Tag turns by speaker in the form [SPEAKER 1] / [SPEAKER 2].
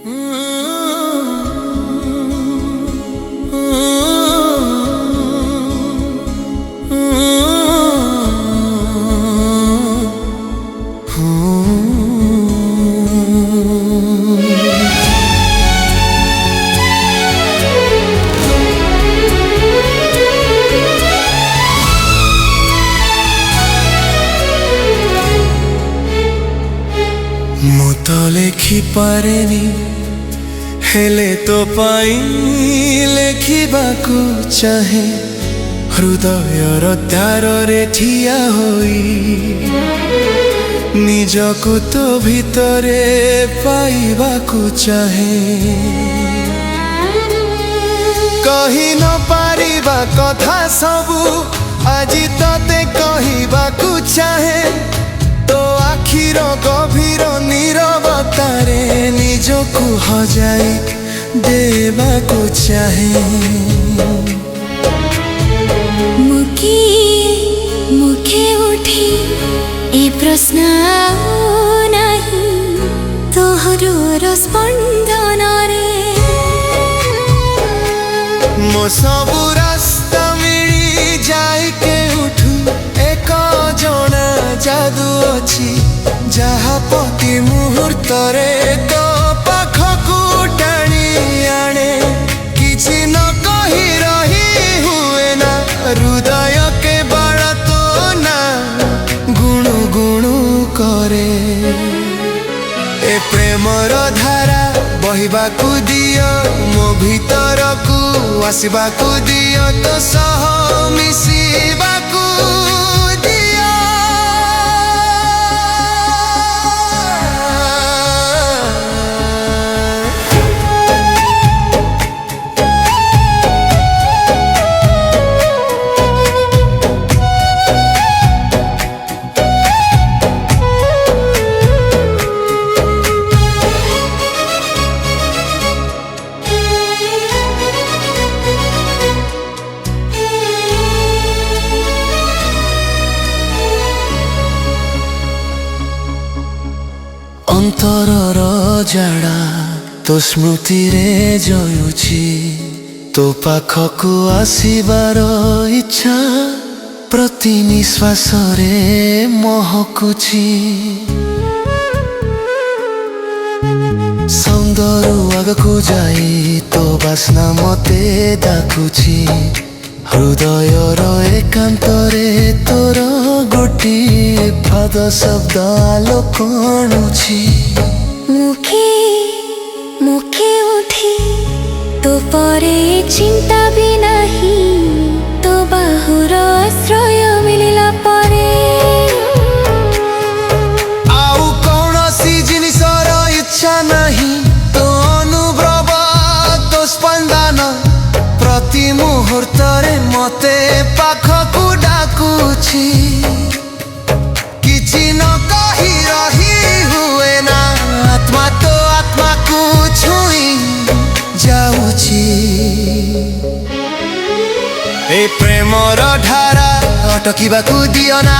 [SPEAKER 1] ମୁଁ ତ ଲେଖିପାରେନି ହେଲେ ତୋ ପାଇଁ ଲେଖିବାକୁ ଚାହେଁ ହୃଦୟର ଦ୍ୱାରରେ ଠିଆ ହୋଇ ନିଜକୁ ତୋ ଭିତରେ ପାଇବାକୁ ଚାହେଁ। କହି ନ ପାରିବା କଥା ସବୁ ଆଜି ତତେ କହିବାକୁ ଚାହେଁ। ତୋ ଆଖିର ଗଭୀର ନୀରବତାରେ ନିଜକୁ ହଜାଇ ଦେବାକୁ ଚାହେଁ।
[SPEAKER 2] ମୁଖେ ଉଠି ଏ ପ୍ରଶ୍ନ ନାହିଁ ତୋହର ସ୍ପନ୍ଦନରେ
[SPEAKER 1] ମୋ ସବୁ ରାସ୍ତା ମିଳି ଯାଇ କେଉଠୁ ଏକ ଜଣା ଯାଦୁ ଅଛି ଯାହା ପ୍ରତି ମୁହୂର୍ତ୍ତରେ ତୋ ପାଖକୁ ଟାଣି ଆଣେ। କିଛି ନ କହି ରହି ହୁଏ ନା ହୃଦୟ କେବଳ ତୋ ନା ଗୁଣୁ ଗୁଣୁ କରେ। ଏ ପ୍ରେମର ଧାରା ବହିବାକୁ ଦିଅ ମୋ ଭିତରକୁ ଆସିବାକୁ ଦିଅ ତୋ ସହ ମିଶିବାକୁ ଅନ୍ତରର ଜାଡ଼ା ତୋ ସ୍ମୃତିରେ ଜଳୁଛି ତୋ ପାଖକୁ ଆସିବାର ଇଚ୍ଛା ପ୍ରତି ନିଶ୍ୱାସରେ ମହକୁଛି। ସୌନ୍ଦର୍ଯ୍ୟ ଆଗକୁ ଯାଇ ତୋ ବାସ୍ନା ମତେ ଡାକୁଛି ହୃଦୟର ଏକାନ୍ତରେ ତୋର ଗୋଟିଏ ପାଦ ଶବ୍ଦ ଆଲୋକ ଆଣୁଛି।
[SPEAKER 2] ମୁଖେ ଉଠି ତୋ ପରେ ଚିନ୍ତା ବି ନାହିଁ ତୋ ବାହୁର ଆଶ୍ରୟ ମିଳିଲା ପରେ
[SPEAKER 1] ଆଉ କୌଣସି ଜିନିଷର ଇଚ୍ଛା ନାହିଁ ତୋ ଅନୁଭବ ତୋ ସ୍ପନ୍ଦନ ପ୍ରତି ମୁହୂର୍ତ୍ତରେ ମତେ ପାଖକୁ ଡାକୁଛି। କିଛି ନ କହି ରହି ହୁଏ ନା ଆତ୍ମା ତୋ ଆତ୍ମାକୁ ଛୁଇଁ ଯାଉଛି। ଏ ପ୍ରେମର ଧାରା ଅଟକିବାକୁ ଦିଅ ନା